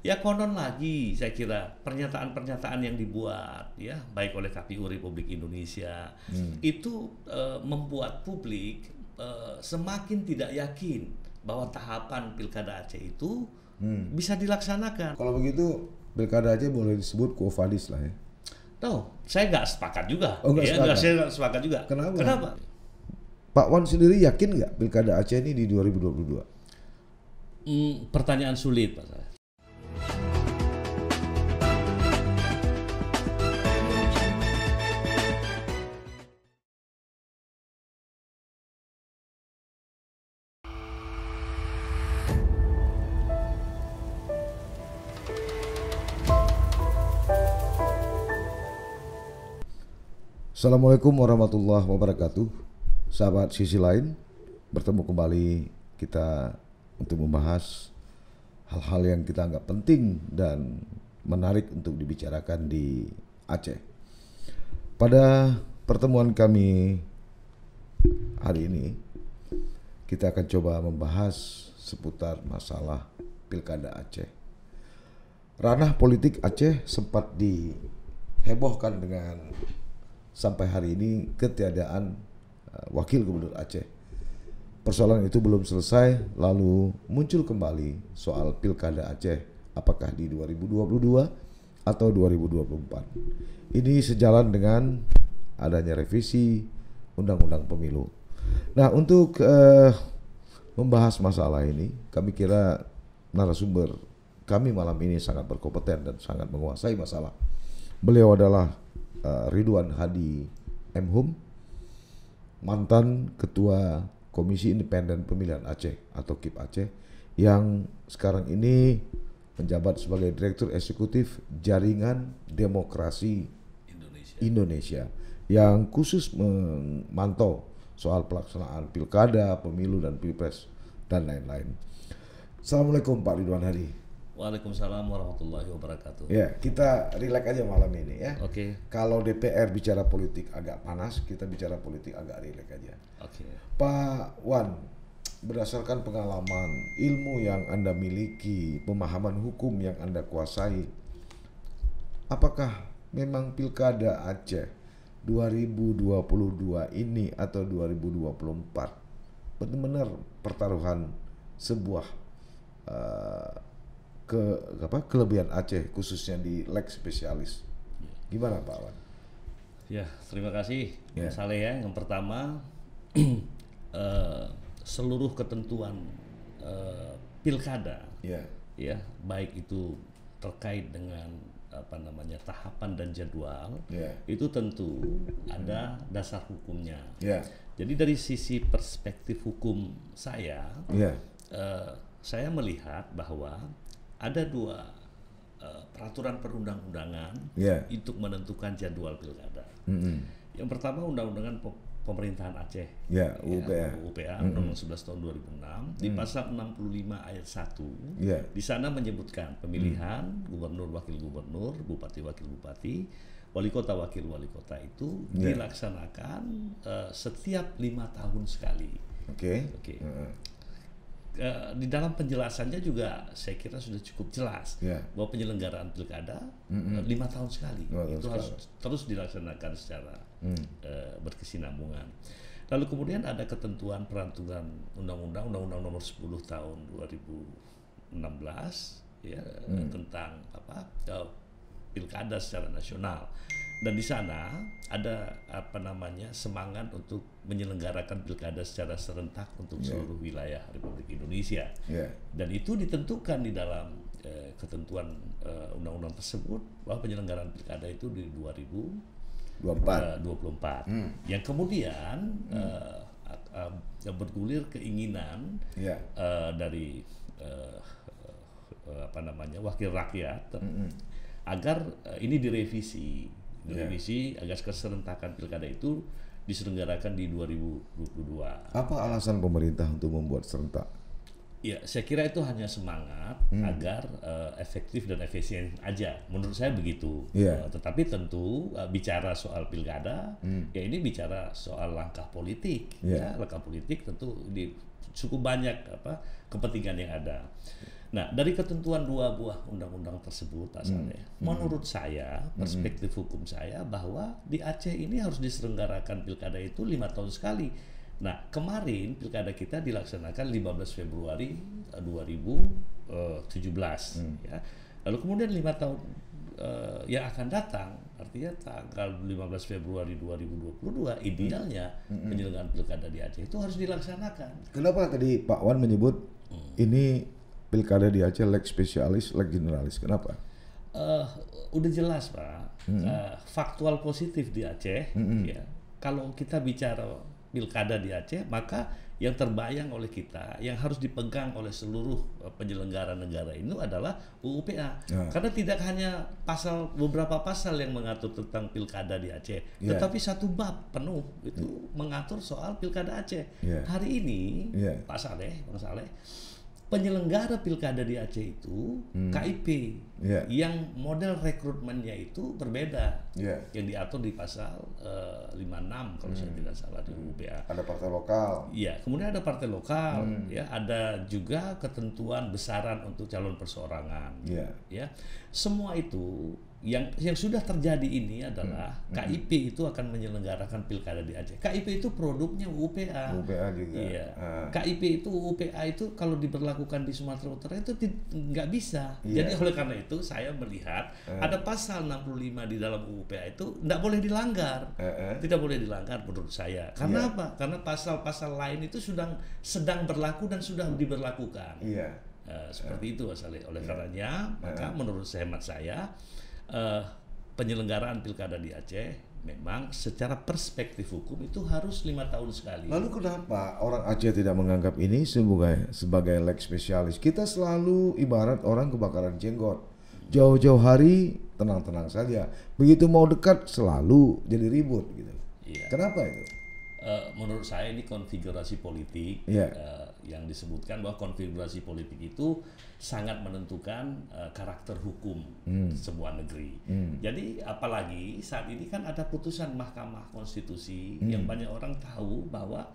Ya konon lagi saya kira pernyataan-pernyataan yang dibuat ya baik oleh KPU Republik Indonesia itu membuat publik semakin tidak yakin bahwa tahapan Pilkada Aceh itu bisa dilaksanakan. Kalau begitu Pilkada Aceh boleh disebut quo vadis lah ya. No, saya nggak sepakat juga. Oh, nggak sepakat. Saya nggak sepakat juga. Kenapa? Pak Wan sendiri yakin nggak Pilkada Aceh ini di 2022? Pertanyaan sulit, Pak. Assalamualaikum warahmatullahi wabarakatuh. Sahabat Sisi Lain, bertemu kembali kita untuk membahas hal-hal yang kita anggap penting dan menarik untuk dibicarakan di Aceh. Pada pertemuan kami hari ini, kita akan coba membahas seputar masalah Pilkada Aceh. Ranah politik Aceh sempat dihebohkan dengan sampai hari ini ketiadaan wakil gubernur Aceh. Persoalan itu belum selesai, lalu muncul kembali soal Pilkada Aceh, apakah di 2022 atau 2024. Ini sejalan dengan adanya revisi Undang-Undang Pemilu. Nah, untuk membahas masalah ini, kami kira narasumber kami malam ini sangat berkompeten dan sangat menguasai masalah. Beliau adalah Ridwan Hadi M.Hum, mantan Ketua Komisi Independen Pemilihan Aceh atau KIP Aceh, yang sekarang ini menjabat sebagai Direktur Eksekutif Jaringan Demokrasi Indonesia yang khusus memantau soal pelaksanaan pilkada, pemilu dan pilpres dan lain-lain. Assalamualaikum Pak Ridwan Hadi. Waalaikumsalam warahmatullahi wabarakatuh. Ya, kita rileks aja malam ini ya. Oke. Kalau DPR bicara politik agak panas, kita bicara politik agak rileks aja. Oke. Pak Wan, berdasarkan pengalaman, ilmu yang Anda miliki, pemahaman hukum yang Anda kuasai, apakah memang Pilkada Aceh 2022 ini atau 2024 benar-benar pertaruhan sebuah kelebihan Aceh, khususnya di leg spesialis? Gimana Pak Wan? Ya, terima kasih Mas Saleh ya. Yang pertama, seluruh ketentuan pilkada, ya baik itu terkait dengan tahapan dan jadwal, itu tentu ada dasar hukumnya. Jadi dari sisi perspektif hukum saya melihat bahwa ada dua peraturan perundang-undangan untuk menentukan jadwal pilkada. Yang pertama Undang-Undangan Pemerintahan Aceh, UPA Undang-Undang 11 tahun 2006 di pasal 65 ayat 1. Di sana menyebutkan pemilihan gubernur, wakil gubernur, bupati, wakil bupati, wali kota, wakil wali kota itu dilaksanakan setiap 5 tahun sekali. Di dalam penjelasannya juga saya kira sudah cukup jelas bahwa penyelenggaraan pilkada 5 tahun sekali itu harus terus dilaksanakan secara berkesinambungan. Lalu kemudian ada ketentuan peraturan Undang-Undang Nomor 10 tahun 2016 tentang pilkada secara nasional. Dan di sana ada semangat untuk menyelenggarakan pilkada secara serentak untuk seluruh wilayah Republik Indonesia. Dan itu ditentukan di dalam ketentuan undang-undang tersebut bahwa penyelenggaraan pilkada itu di 2024. Yang kemudian bergulir keinginan dari wakil rakyat agar ini direvisi agar keserentakan pilkada itu diselenggarakan di 2022. Apa alasan pemerintah untuk membuat serentak? Ya, saya kira itu hanya semangat agar efektif dan efisien aja. Menurut saya begitu. Tetapi tentu bicara soal pilkada, ya ini bicara soal langkah politik. Langkah politik tentu cukup banyak kepentingan yang ada. Nah, dari ketentuan 2 buah undang-undang tersebut, Pak Saleh, menurut saya, perspektif hukum saya, bahwa di Aceh ini harus diselenggarakan pilkada itu 5 tahun sekali. Nah, kemarin pilkada kita dilaksanakan 15 Februari 2017. Ya. Lalu kemudian 5 tahun yang akan datang, artinya tanggal 15 Februari 2022, idealnya penyelenggaraan pilkada di Aceh itu harus dilaksanakan. Kenapa tadi Pak Wan menyebut ini pilkada di Aceh leg spesialis, leg generalis? Kenapa? Udah jelas, Pak. Faktual positif di Aceh. Ya, kalau kita bicara pilkada di Aceh, maka yang terbayang oleh kita, yang harus dipegang oleh seluruh penyelenggara negara ini adalah UU PA. Karena tidak hanya beberapa pasal yang mengatur tentang pilkada di Aceh, tetapi satu bab penuh itu mengatur soal pilkada Aceh. Hari ini, Pak Saleh, Bang Saleh, penyelenggara pilkada di Aceh itu KIP, yang model rekrutmennya itu berbeda, yang diatur di pasal 56 kalau saya tidak salah di UU PA. Ada partai lokal. Iya, kemudian ada partai lokal, ya, ada juga ketentuan besaran untuk calon perseorangan, ya, semua itu yang sudah terjadi ini adalah KIP itu akan menyelenggarakan pilkada di Aceh. KIP itu produknya UU PA. UU PA juga. Iya. KIP itu UU PA itu kalau diberlakukan di Sumatera Utara itu nggak bisa. Jadi oleh karena itu saya melihat ada pasal 65 di dalam UU PA itu nggak boleh dilanggar. Tidak boleh dilanggar menurut saya. Karena apa? Karena pasal-pasal lain itu sedang berlaku dan sudah diberlakukan. Seperti itu Mas Ali. Oleh karenanya maka menurut hemat saya penyelenggaraan pilkada di Aceh memang secara perspektif hukum itu harus 5 tahun sekali. Lalu kenapa orang Aceh tidak menganggap ini sebagai leg spesialis? Kita selalu ibarat orang kebakaran jenggot. Jauh-jauh hari tenang-tenang saja. Begitu mau dekat selalu jadi ribut gitu. Kenapa itu? Menurut saya ini konfigurasi politik yang disebutkan bahwa konfigurasi politik itu sangat menentukan karakter hukum sebuah negeri. Jadi apalagi saat ini kan ada putusan Mahkamah Konstitusi yang banyak orang tahu bahwa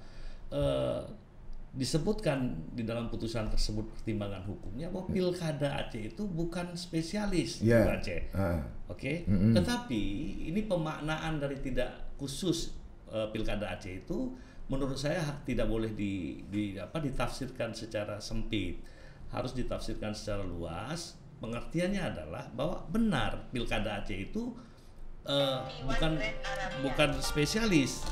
disebutkan di dalam putusan tersebut pertimbangan hukumnya bahwa pilkada Aceh itu bukan spesialis di Aceh. Tetapi ini pemaknaan dari tidak khusus pilkada Aceh itu menurut saya tidak boleh ditafsirkan secara sempit, harus ditafsirkan secara luas. Pengertiannya adalah bahwa benar pilkada Aceh itu bukan spesialis,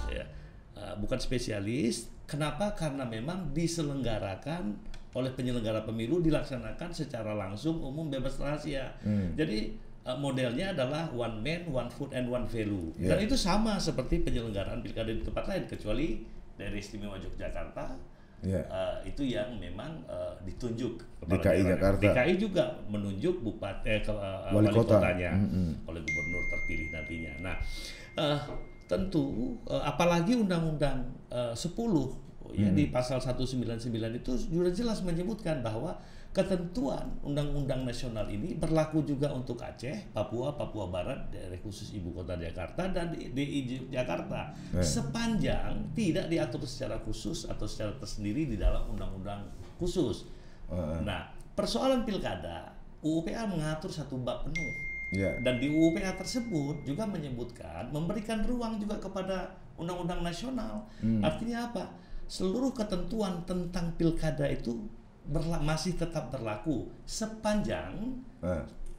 bukan spesialis. Kenapa? Karena memang diselenggarakan oleh penyelenggara pemilu, dilaksanakan secara langsung, umum, bebas rahasia. Jadi modelnya adalah one man, one vote, and one value. Dan itu sama seperti penyelenggaraan pilkada di tempat lain, kecuali Daerah Istimewa Yogyakarta itu yang memang ditunjuk DKI Jakarta. DKI juga menunjuk wali kotanya oleh gubernur terpilih nantinya. Nah, tentu apalagi Undang-Undang 10 di pasal 199 itu sudah jelas menyebutkan bahwa ketentuan undang-undang nasional ini berlaku juga untuk Aceh, Papua Barat, daerah khusus ibu kota Jakarta, dan DI Jakarta, sepanjang tidak diatur secara khusus atau secara tersendiri di dalam undang-undang khusus. Nah, persoalan pilkada, UU PA mengatur satu bab penuh. Dan di UU PA tersebut juga menyebutkan memberikan ruang juga kepada undang-undang nasional. Artinya apa? Seluruh ketentuan tentang pilkada itu masih tetap berlaku sepanjang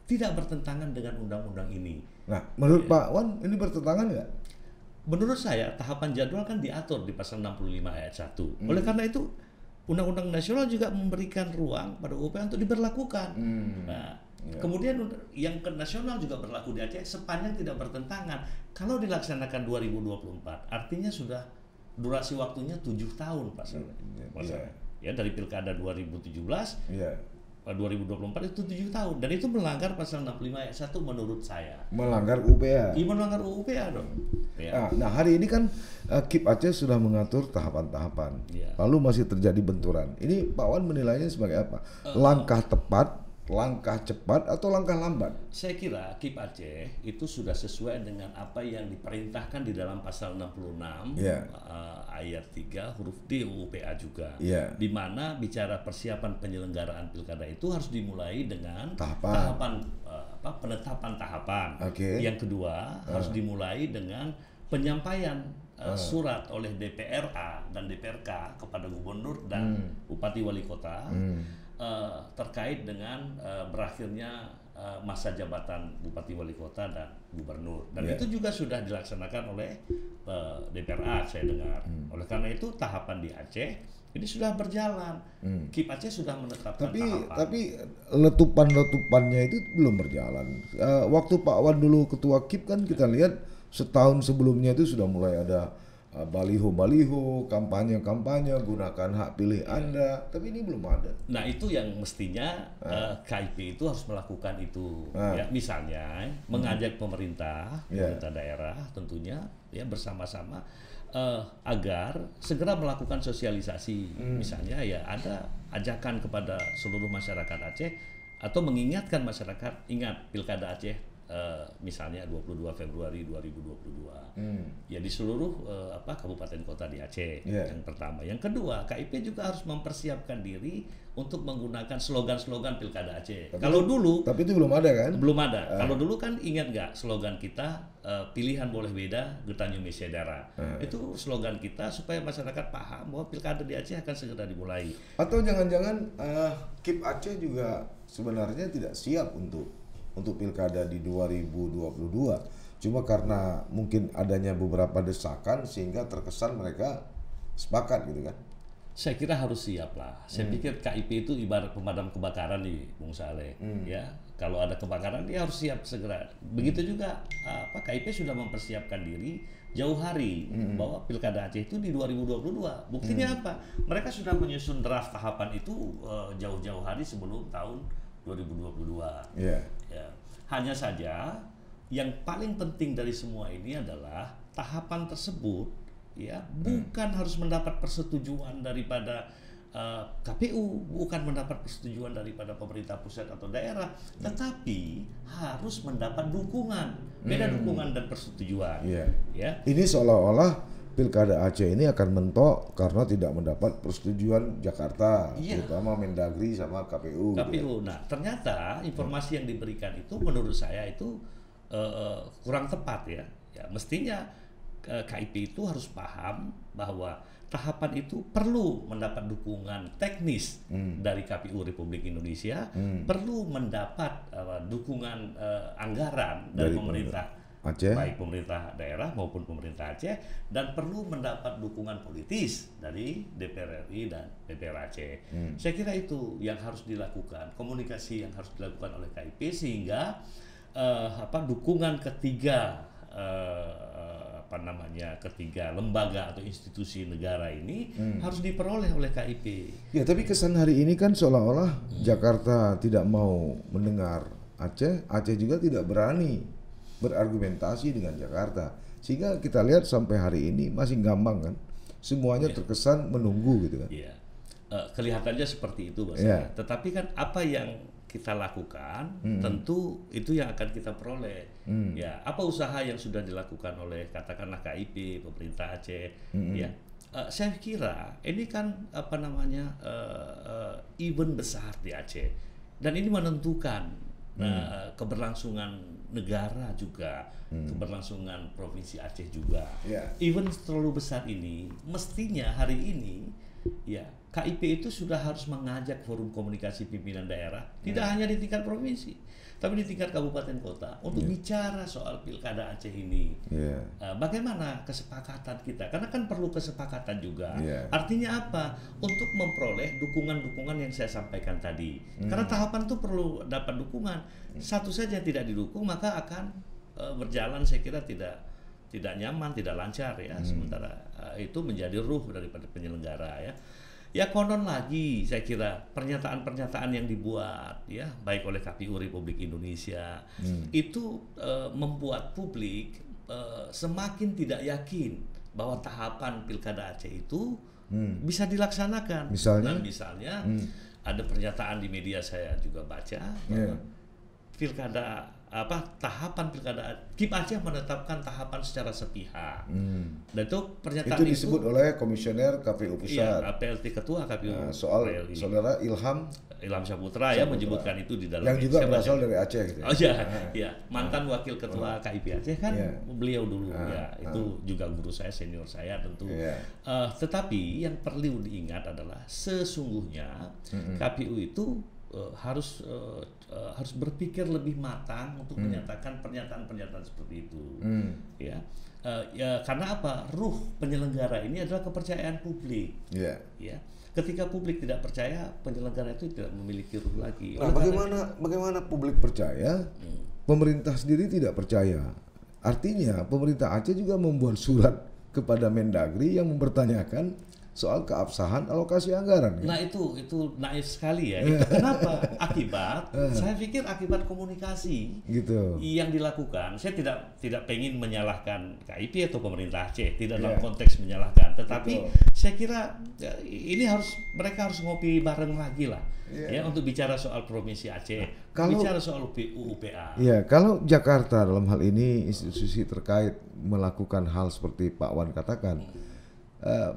tidak bertentangan dengan undang-undang ini. Nah, menurut Pak Wan ini bertentangan nggak? Menurut saya tahapan jadwal kan diatur di pasal 65 ayat 1. Oleh karena itu undang-undang nasional juga memberikan ruang pada UU PA untuk diberlakukan. Nah, kemudian yang ke nasional juga berlaku di Aceh sepanjang tidak bertentangan. Kalau dilaksanakan 2024, artinya sudah durasi waktunya 7 tahun, Pak Saleh. Ya, dari pilkada 2017 2024 itu 7 tahun, dan itu melanggar pasal 65 ayat 1 menurut saya. Melanggar UU PA. Iya, melanggar UU PA dong. Nah, hari ini kan KIP Aceh sudah mengatur tahapan-tahapan. Lalu masih terjadi benturan. Ini Pak Wan menilainya sebagai apa? Langkah tepat langkah cepat atau langkah lambat? Saya kira KIP Aceh itu sudah sesuai dengan apa yang diperintahkan di dalam pasal 66 ayat 3 huruf D UU PA juga, di mana bicara persiapan penyelenggaraan pilkada itu harus dimulai dengan tahapan penetapan tahapan. Yang kedua harus dimulai dengan penyampaian surat oleh DPRA dan DPRK kepada gubernur dan bupati wali kota terkait dengan berakhirnya masa jabatan bupati wali kota dan gubernur, dan itu juga sudah dilaksanakan oleh DPRA saya dengar. Oleh karena itu tahapan di Aceh ini sudah berjalan. KIP Aceh sudah menetapkan tahapan. Tapi letupan-letupannya itu belum berjalan. Waktu Pak Wan dulu ketua KIP kan kita lihat setahun sebelumnya itu sudah mulai ada baliho-baliho, kampanye-kampanye, gunakan hak pilih Anda, tapi ini belum ada. Nah itu yang mestinya KIP itu harus melakukan itu. Ya, misalnya mengajak pemerintah daerah tentunya ya bersama-sama agar segera melakukan sosialisasi. Misalnya ya ada ajakan kepada seluruh masyarakat Aceh atau mengingatkan masyarakat, ingat pilkada Aceh misalnya 22 Februari 2022 ya di seluruh kabupaten kota di Aceh. Yang pertama. Yang kedua, KIP juga harus mempersiapkan diri untuk menggunakan slogan-slogan pilkada Aceh. Tapi itu belum ada kan? Belum ada. Kalau dulu kan ingat nggak slogan kita, pilihan boleh beda, Getanyo Mesedara. Itu slogan kita supaya masyarakat paham bahwa pilkada di Aceh akan segera dimulai. Atau jangan-jangan KIP Aceh juga sebenarnya tidak siap untuk pilkada di 2022. Cuma karena mungkin adanya beberapa desakan sehingga terkesan mereka sepakat gitu kan. Saya kira harus siap lah. Saya pikir KIP itu ibarat pemadam kebakaran nih, Bung Saleh. Ya, kalau ada kebakaran dia harus siap segera. Begitu juga KIP sudah mempersiapkan diri jauh hari bahwa pilkada Aceh itu di 2022. Buktinya apa? Mereka sudah menyusun draft tahapan itu jauh-jauh hari sebelum tahun 2022. Ya. Hanya saja yang paling penting dari semua ini adalah tahapan tersebut ya bukan harus mendapat persetujuan daripada KPU, bukan mendapat persetujuan daripada pemerintah pusat atau daerah, tetapi harus mendapat dukungan. Beda dukungan dan persetujuan. Ya. Ini seolah-olah pilkada Aceh ini akan mentok karena tidak mendapat persetujuan Jakarta, terutama Mendagri sama KPU. Nah, ternyata informasi yang diberikan itu menurut saya itu kurang tepat ya. Mestinya KIP itu harus paham bahwa tahapan itu perlu mendapat dukungan teknis dari KPU Republik Indonesia, perlu mendapat dukungan anggaran dari pemerintah Aceh, baik pemerintah daerah maupun pemerintah Aceh, dan perlu mendapat dukungan politis dari DPR RI dan DPR Aceh. Saya kira itu yang harus dilakukan, komunikasi yang harus dilakukan oleh KIP sehingga dukungan ketiga ketiga lembaga atau institusi negara ini harus diperoleh oleh KIP. Ya, tapi kesan hari ini kan seolah-olah Jakarta tidak mau mendengar Aceh, Aceh juga tidak berani berargumentasi dengan Jakarta, sehingga kita lihat sampai hari ini masih gampang kan, semuanya terkesan menunggu gitu kan. Kelihatannya seperti itu Mas. Tetapi kan apa yang kita lakukan tentu itu yang akan kita peroleh. Ya, apa usaha yang sudah dilakukan oleh katakanlah KIP, pemerintah Aceh, ya. Saya kira ini kan event besar di Aceh, dan ini menentukan keberlangsungan negara juga, keberlangsungan provinsi Aceh juga. Event terlalu besar ini mestinya hari ini ya KIP itu sudah harus mengajak forum komunikasi pimpinan daerah, tidak hanya di tingkat provinsi, tapi di tingkat kabupaten kota untuk bicara soal pilkada Aceh ini. Bagaimana kesepakatan kita? Karena kan perlu kesepakatan juga. Artinya apa? Untuk memperoleh dukungan-dukungan yang saya sampaikan tadi. Karena tahapan itu perlu dapat dukungan. Satu saja tidak didukung maka akan berjalan saya kira tidak nyaman, tidak lancar ya. Sementara itu menjadi ruh daripada penyelenggara ya. Ya konon lagi saya kira pernyataan-pernyataan yang dibuat ya baik oleh KPU Republik Indonesia itu membuat publik semakin tidak yakin bahwa tahapan pilkada Aceh itu bisa dilaksanakan. Misalnya ada pernyataan di media saya juga baca bahwa pilkada tahapan pilkada KIP Aceh menetapkan tahapan secara sepihak. Dan itu pernyataan itu disebut oleh komisioner KPU Pusat. Iya, PLT Ketua KPU. Soal saudara Ilham Saputra ya menyebutkan itu di dalam yang juga berasal dari Aceh gitu. Oh iya, ya, mantan wakil ketua KIP Aceh kan beliau dulu itu juga guru saya, senior saya tentu. Tetapi yang perlu diingat adalah sesungguhnya KPU itu harus berpikir lebih matang untuk menyatakan pernyataan-pernyataan seperti itu. Ya, karena apa? Ruh penyelenggara ini adalah kepercayaan publik. Ya, ketika publik tidak percaya, penyelenggara itu tidak memiliki ruh lagi. Nah, bagaimana publik percaya? Pemerintah sendiri tidak percaya. Artinya pemerintah Aceh juga membuat surat kepada Mendagri yang mempertanyakan soal keabsahan alokasi anggaran. Nah itu naif sekali ya. Itu kenapa? Akibat saya pikir akibat komunikasi gitu yang dilakukan. Saya tidak pengen menyalahkan KIP atau pemerintah Aceh, tidak dalam konteks menyalahkan. Tetapi saya kira mereka harus ngopi bareng lagi lah. Ya, untuk bicara soal provinsi Aceh, bicara soal UUPA. Ya, kalau Jakarta dalam hal ini institusi terkait melakukan hal seperti Pak Wan katakan.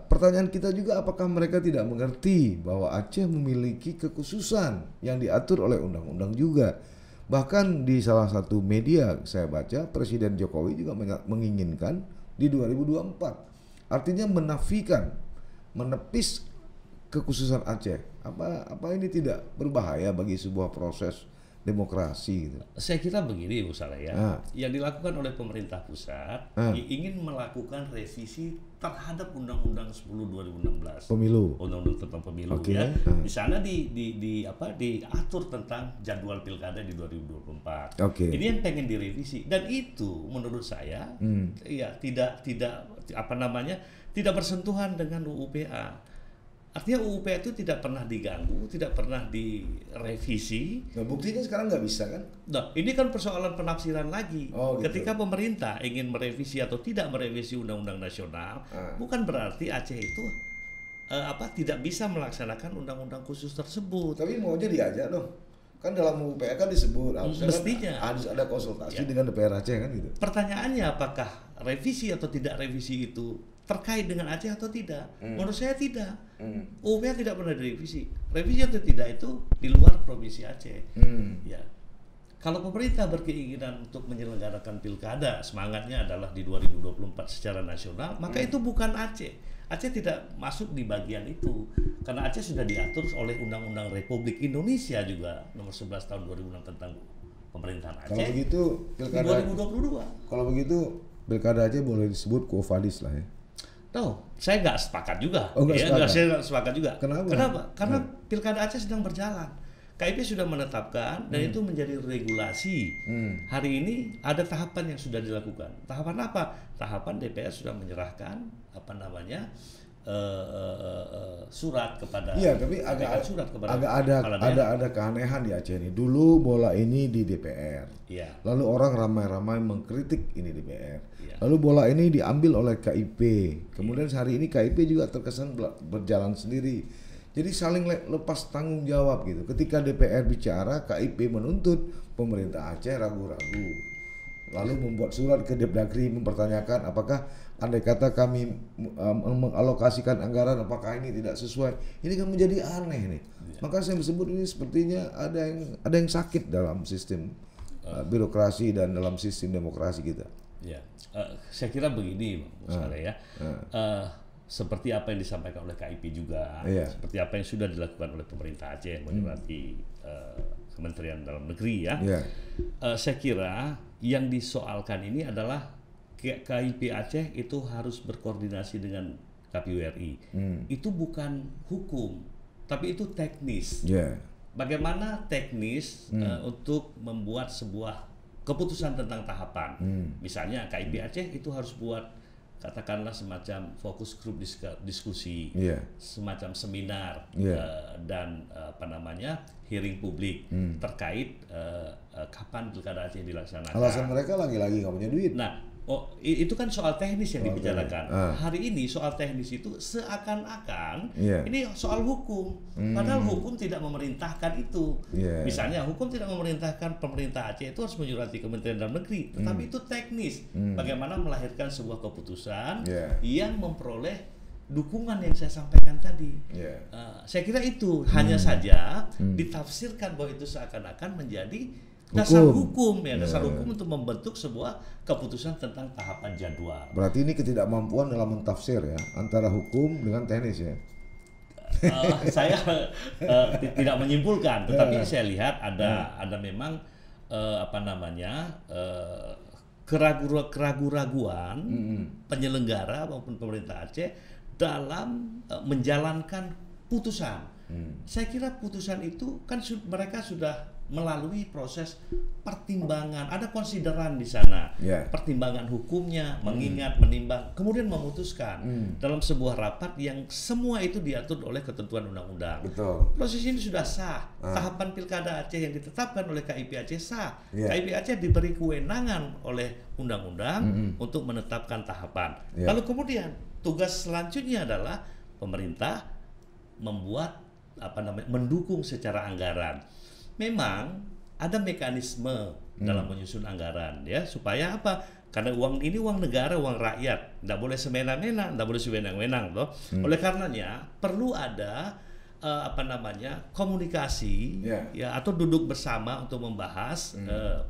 Pertanyaan kita juga, apakah mereka tidak mengerti bahwa Aceh memiliki kekhususan yang diatur oleh undang-undang juga. Bahkan di salah satu media saya baca, Presiden Jokowi juga menginginkan di 2024. Artinya menepis kekhususan Aceh. Apa ini tidak berbahaya bagi sebuah proses demokrasi gitu? Saya kira begini Bu Saleh ya, yang dilakukan oleh pemerintah pusat ingin melakukan revisi terhadap Undang-Undang 10 2016 Pemilu, Undang-Undang tentang Pemilu ya. Di sana diatur tentang jadwal pilkada di 2024. Ini yang pengen direvisi dan itu menurut saya ya tidak bersentuhan dengan UUPA. Artinya UUPA itu tidak pernah diganggu, tidak pernah direvisi. Nah, buktinya sekarang nggak bisa kan? Nah, ini kan persoalan penafsiran lagi. Ketika pemerintah ingin merevisi atau tidak merevisi undang-undang nasional, bukan berarti Aceh itu tidak bisa melaksanakan undang-undang khusus tersebut. Tapi maunya diajak dong. Kan dalam UUPA kan disebut mestinya kan harus ada konsultasi dengan DPR Aceh kan gitu. Pertanyaannya apakah revisi atau tidak revisi itu terkait dengan Aceh atau tidak? Menurut saya tidak. UUPA tidak pernah direvisi. Revisi atau tidak itu di luar provinsi Aceh. Ya. Kalau pemerintah berkeinginan untuk menyelenggarakan pilkada, semangatnya adalah di 2024 secara nasional, maka itu bukan Aceh. Aceh tidak masuk di bagian itu. Karena Aceh sudah diatur oleh Undang-Undang Republik Indonesia juga nomor 11 tahun 2006 tentang pemerintahan Aceh. Kalau begitu pilkada 2022. Kalau begitu pilkada Aceh boleh disebut quo-vadis lah ya. Saya nggak sepakat juga. Saya nggak sepakat juga. Kenapa? Karena pilkada Aceh sedang berjalan. KIP sudah menetapkan dan itu menjadi regulasi. Hari ini ada tahapan yang sudah dilakukan. Tahapan apa? Tahapan DPR sudah menyerahkan surat kepada. Iya, tapi agak ada keanehan di Aceh ini. Dulu bola ini di DPR. Iya. Lalu orang ramai-ramai mengkritik ini DPR. Iya. Lalu bola ini diambil oleh KIP. Kemudian hari ini KIP juga terkesan berjalan sendiri. Jadi saling lepas tanggung jawab gitu. Ketika DPR bicara, KIP menuntut, pemerintah Aceh ragu-ragu. Lalu membuat surat ke Depdagri mempertanyakan apakah andai kata kami mengalokasikan anggaran, apakah ini tidak sesuai. Ini kan menjadi aneh nih. Maka saya sebut ini sepertinya ada yang sakit dalam sistem birokrasi dan dalam sistem demokrasi kita. Ya, saya kira begini, misalnya seperti apa yang disampaikan oleh KIP juga, seperti apa yang sudah dilakukan oleh pemerintah Aceh menyurati Kementerian Dalam Negeri ya. Saya kira yang disoalkan ini adalah KIP Aceh itu harus berkoordinasi dengan KPU RI. Itu bukan hukum, tapi itu teknis. Bagaimana teknis untuk membuat sebuah keputusan tentang tahapan. Misalnya KIP Aceh itu harus buat katakanlah semacam fokus grup diskusi, semacam seminar dan hearing publik terkait kapan pilkada Aceh dilaksanakan. Alasan mereka lagi-lagi nggak punya duit. Nah, Oh, itu kan soal teknis yang dibicarakan. Hari ini soal teknis itu seakan-akan ini soal hukum. Padahal hukum tidak memerintahkan itu. Misalnya hukum tidak memerintahkan pemerintah Aceh itu harus menyurati Kementerian Dalam Negeri, tetapi itu teknis. Bagaimana melahirkan sebuah keputusan yang memperoleh dukungan yang saya sampaikan tadi. Saya kira itu hanya saja ditafsirkan bahwa itu seakan-akan menjadi dasar hukum ya, dasar hukum untuk membentuk sebuah keputusan tentang tahapan jadwal. Berarti ini ketidakmampuan dalam mentafsir ya antara hukum dengan teknis ya. Saya tidak menyimpulkan, tetapi saya lihat ada memang keraguan penyelenggara maupun pemerintah Aceh dalam menjalankan putusan. Saya kira putusan itu kan mereka sudah melalui proses pertimbangan, ada konsideran di sana, pertimbangan hukumnya, mengingat, menimbang, kemudian memutuskan dalam sebuah rapat yang semua itu diatur oleh ketentuan undang-undang. Proses ini sudah sah. Tahapan Pilkada Aceh yang ditetapkan oleh KIP Aceh sah. KIP Aceh diberi kewenangan oleh undang-undang untuk menetapkan tahapan. Lalu kemudian tugas selanjutnya adalah pemerintah membuat mendukung secara anggaran. Memang ada mekanisme dalam menyusun anggaran ya, supaya apa? Karena uang ini uang negara, uang rakyat, tidak boleh semena-mena, tidak boleh sewenang-wenang toh. Oleh karenanya perlu ada komunikasi ya, atau duduk bersama untuk membahas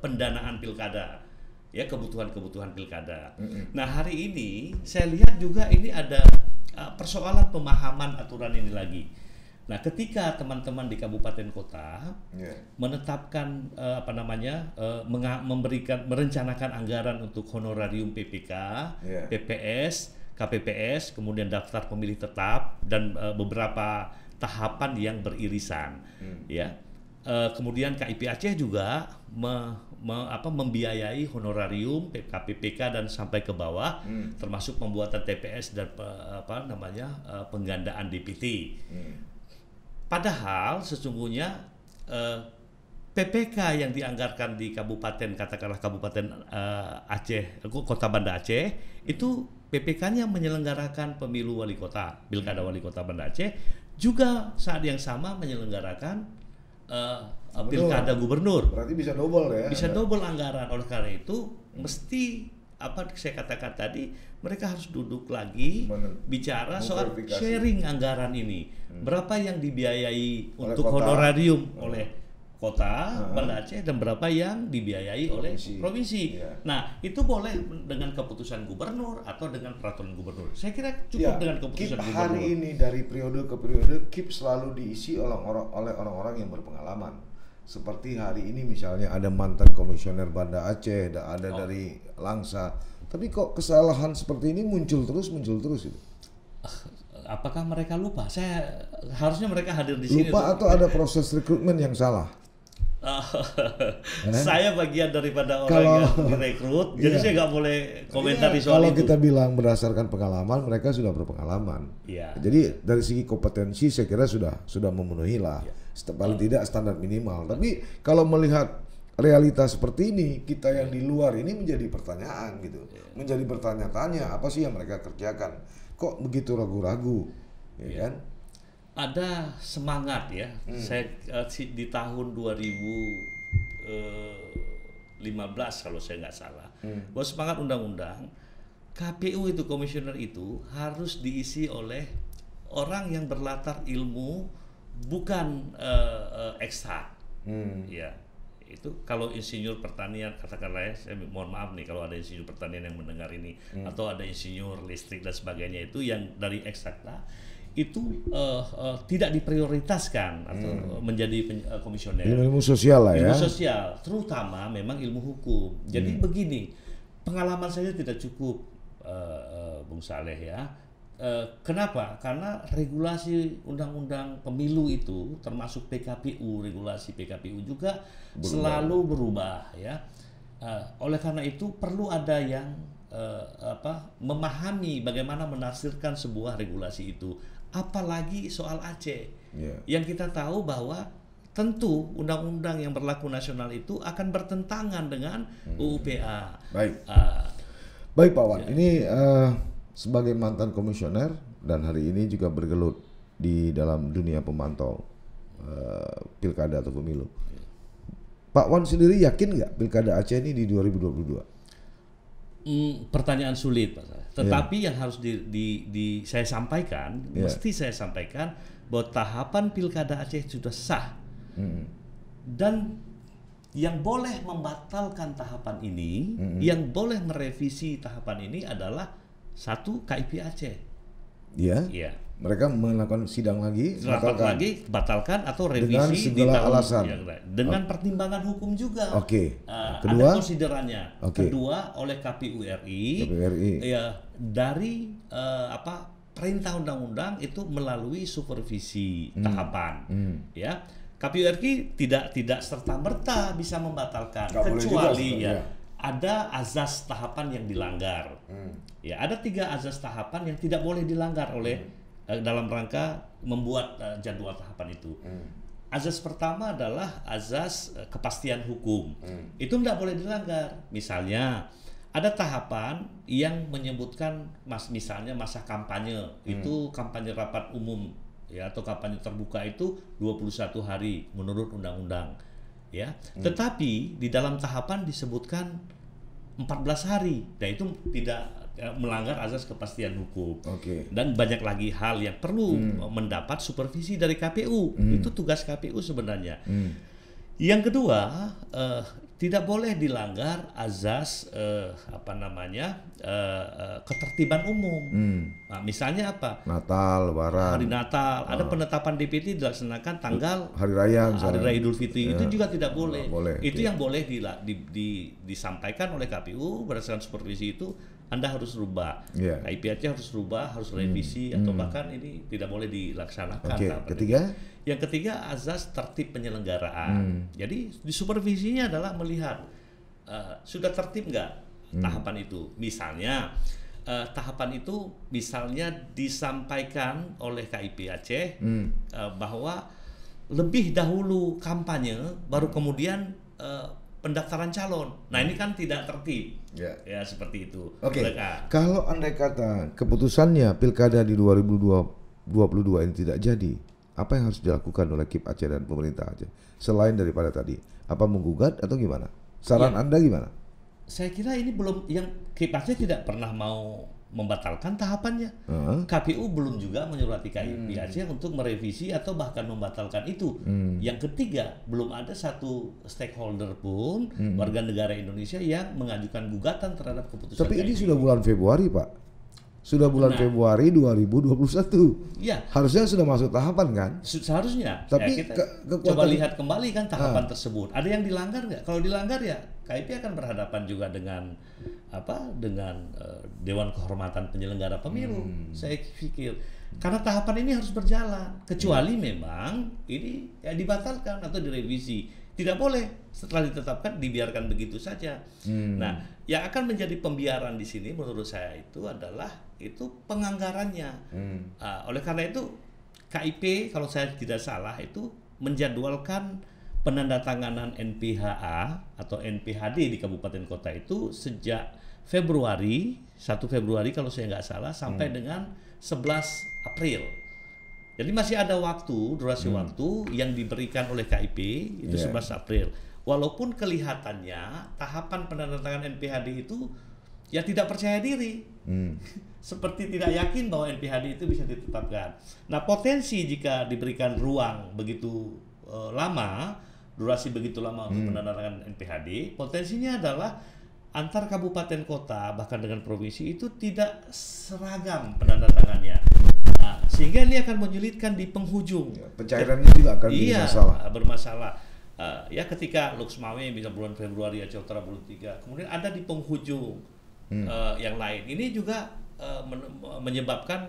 pendanaan pilkada ya, kebutuhan-kebutuhan pilkada. Nah, hari ini saya lihat juga ini ada persoalan pemahaman aturan ini lagi. Nah, ketika teman-teman di kabupaten kota menetapkan merencanakan anggaran untuk honorarium PPK, PPS, KPPS, kemudian daftar pemilih tetap dan beberapa tahapan yang beririsan, ya. Kemudian KIP Aceh juga membiayai honorarium KPPK dan sampai ke bawah, termasuk pembuatan TPS dan penggandaan DPT. Padahal sesungguhnya PPK yang dianggarkan di kabupaten, katakanlah kabupaten Aceh, Kota Banda Aceh, itu PPK-nya menyelenggarakan pemilu wali kota, pilkada wali kota Banda Aceh, juga saat yang sama menyelenggarakan pilkada gubernur. Berarti bisa double ya? Bisa double anggaran. Oleh karena itu mesti saya katakan tadi, mereka harus duduk lagi bicara soal sharing anggaran ini. Berapa yang dibiayai untuk honorarium oleh kota Banda Aceh dan berapa yang dibiayai oleh provinsi. Nah, itu boleh dengan keputusan gubernur atau dengan peraturan gubernur. Saya kira cukup dengan keputusan gubernur. Hari ini dari periode ke periode KIP selalu diisi oleh orang-orang yang berpengalaman. Seperti hari ini misalnya ada mantan komisioner Banda Aceh, ada dari Langsa. Tapi kok kesalahan seperti ini muncul terus itu? Apakah mereka lupa? Harusnya mereka hadir di sini. Lupa atau ada proses rekrutmen yang salah? Saya bagian daripada orang yang direkrut, jadi saya nggak boleh komentar di soal kalau itu. Kalau kita bilang berdasarkan pengalaman, mereka sudah berpengalaman. Jadi dari segi kompetensi saya kira sudah memenuhi lah. Paling tidak standar minimal. Tapi kalau melihat realitas seperti ini, kita yang di luar ini menjadi pertanyaan gitu. Menjadi bertanya-tanya, apa sih yang mereka kerjakan? Kok begitu ragu-ragu? Ya kan? Ada semangat ya. Saya di tahun 2015 kalau saya nggak salah, bahwa semangat undang-undang KPU itu, komisioner itu harus diisi oleh orang yang berlatar ilmu bukan eksak. Ya, itu kalau insinyur pertanian, katakanlah ya, saya mohon maaf nih kalau ada insinyur pertanian yang mendengar ini, atau ada insinyur listrik dan sebagainya itu yang dari eksakta itu tidak diprioritaskan atau menjadi komisioner. Ilmu sosial lah ya. Ilmu sosial, terutama memang ilmu hukum. Jadi begini, pengalaman saya tidak cukup, Bung Saleh ya. Kenapa? Karena regulasi undang-undang pemilu itu termasuk PKPU, regulasi PKPU juga selalu berubah ya. Oleh karena itu perlu ada yang memahami bagaimana menafsirkan sebuah regulasi itu. Apalagi soal Aceh, yang kita tahu bahwa tentu undang-undang yang berlaku nasional itu akan bertentangan dengan UU PA. Baik. Baik Pak Wan, ini sebagai mantan komisioner dan hari ini juga bergelut di dalam dunia pemantau pilkada atau pemilu. Pak Wan sendiri yakin nggak pilkada Aceh ini di 2022? Pertanyaan sulit, Pak. Tetapi yang harus saya sampaikan, mesti saya sampaikan bahwa tahapan pilkada Aceh sudah sah. Dan yang boleh membatalkan tahapan ini, yang boleh merevisi tahapan ini adalah satu KIP Aceh. Iya. Ya. Mereka melakukan sidang lagi, batalkan atau revisi dengan segala alasan, dengan pertimbangan hukum juga. Oke. Kedua, ada konsiderannya. Kedua, oleh KPU RI. Ya, dari perintah undang-undang itu melalui supervisi tahapan. Ya, KPU RI tidak serta-merta bisa membatalkan, kecuali ada azas tahapan yang dilanggar. Ya, ada 3 azas tahapan yang tidak boleh dilanggar oleh dalam rangka membuat jadwal tahapan itu. Azas pertama adalah azas kepastian hukum. Itu tidak boleh dilanggar. Misalnya ada tahapan yang menyebutkan misalnya masa kampanye, itu kampanye rapat umum ya atau kampanye terbuka itu 21 hari menurut undang-undang ya. Tetapi di dalam tahapan disebutkan 14 hari. Dan itu tidak melanggar azas kepastian hukum. Dan banyak lagi hal yang perlu mendapat supervisi dari KPU. Itu tugas KPU sebenarnya. Yang kedua, tidak boleh dilanggar azas ketertiban umum. Nah, misalnya apa? Natal, Lebaran. Hari Natal, ada penetapan DPT dilaksanakan tanggal Hari Raya, Hari Raya Idul Fitri, itu juga tidak boleh. Itu yang boleh disampaikan oleh KPU berdasarkan supervisi itu. Anda harus rubah, KIP Aceh harus rubah, harus revisi, atau bahkan ini tidak boleh dilaksanakan. Yang ketiga azas tertib penyelenggaraan. Jadi di supervisinya adalah melihat sudah tertib nggak tahapan itu. Misalnya tahapan itu misalnya disampaikan oleh KIP Aceh bahwa lebih dahulu kampanye, baru kemudian pendaftaran calon. Nah, ini kan tidak tertib. Ya seperti itu. Kalau andai kata keputusannya pilkada di 2022 ini tidak jadi, apa yang harus dilakukan oleh KIP Aceh dan pemerintah Aceh selain daripada tadi? Apa menggugat atau gimana? Saran Anda gimana? Saya kira ini belum, yang KIP Aceh tidak pernah mau membatalkan tahapannya. KPU belum juga menyurati KIP Aceh untuk merevisi atau bahkan membatalkan itu. Yang ketiga, belum ada satu stakeholder pun warga negara Indonesia yang mengajukan gugatan terhadap keputusan. Tapi ini sudah bulan Februari, Pak. Sudah bulan Februari 2021. Ya. Harusnya sudah masuk tahapan kan? Seharusnya. Tapi kita coba lihat kembali kan tahapan tersebut. Ada yang dilanggar nggak? Kalau dilanggar ya KIP akan berhadapan juga dengan Dewan Kehormatan Penyelenggara Pemilu. Saya pikir karena tahapan ini harus berjalan. Kecuali memang ini dibatalkan atau direvisi. Tidak boleh setelah ditetapkan dibiarkan begitu saja. Nah, yang akan menjadi pembiaran di sini menurut saya itu adalah penganggarannya. Oleh karena itu KIP kalau saya tidak salah itu menjadwalkan penandatanganan NPHA atau NPHD di kabupaten kota itu sejak Februari, 1 Februari kalau saya nggak salah sampai dengan 11 April. Jadi masih ada waktu, durasi waktu yang diberikan oleh KIP itu 11 April. Walaupun kelihatannya tahapan penandatanganan NPHD itu ya tidak percaya diri. Seperti tidak yakin bahwa NPHD itu bisa ditetapkan. Nah, potensi jika diberikan ruang begitu lama, durasi begitu lama untuk penandatanganan NPHD, potensinya adalah antar kabupaten kota bahkan dengan provinsi itu tidak seragam penandatangannya. Nah, sehingga ini akan menyulitkan di penghujung. Pencairannya juga akan bermasalah. Ya ketika Luxmawe bisa bulan Februari, Aceh Utara bulan 3, kemudian ada di penghujung yang lain. Ini juga menyebabkan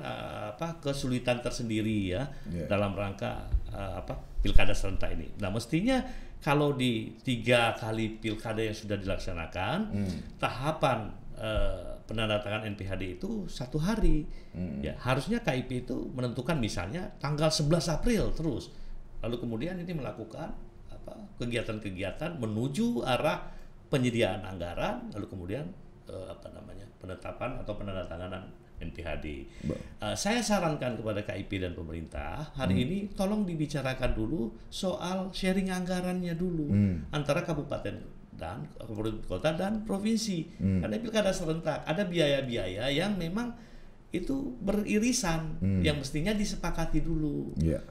kesulitan tersendiri ya dalam rangka pilkada serentak ini. Nah, mestinya kalau di 3 kali pilkada yang sudah dilaksanakan, tahapan penandatanganan NPHD itu 1 hari. Ya, harusnya KIP itu menentukan misalnya tanggal 11 April terus. Lalu kemudian ini melakukan kegiatan-kegiatan menuju arah penyediaan anggaran, lalu kemudian penetapan atau penandatanganan NPHD. Saya sarankan kepada KIP dan pemerintah hari ini tolong dibicarakan dulu soal sharing anggarannya dulu antara kabupaten kota dan provinsi. Karena pilkada serentak ada biaya-biaya yang memang itu beririsan yang mestinya disepakati dulu. Ya.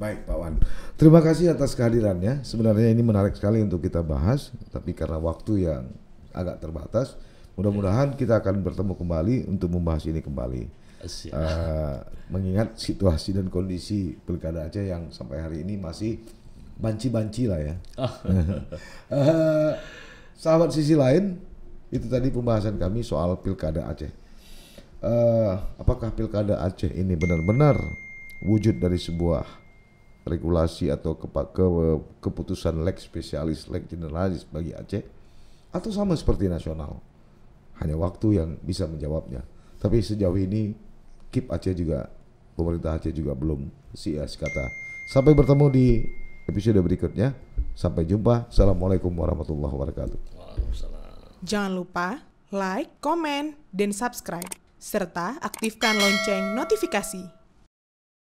Baik Pak Wan, terima kasih atas kehadirannya. Sebenarnya ini menarik sekali untuk kita bahas, tapi karena waktu yang agak terbatas, mudah-mudahan kita akan bertemu kembali untuk membahas ini kembali. Mengingat situasi dan kondisi Pilkada Aceh yang sampai hari ini masih banci-banci lah ya. Sahabat Sisi Lain, itu tadi pembahasan kami soal Pilkada Aceh. Apakah Pilkada Aceh ini benar-benar wujud dari sebuah regulasi atau keputusan leg spesialis, leg generalis bagi Aceh, atau sama seperti nasional? Hanya waktu yang bisa menjawabnya. Tapi sejauh ini KIP Aceh juga, pemerintah Aceh juga belum sias kata. Sampai bertemu di episode berikutnya. Sampai jumpa. Assalamualaikum warahmatullahi wabarakatuh. Jangan lupa like, komen, dan subscribe, serta aktifkan lonceng notifikasi.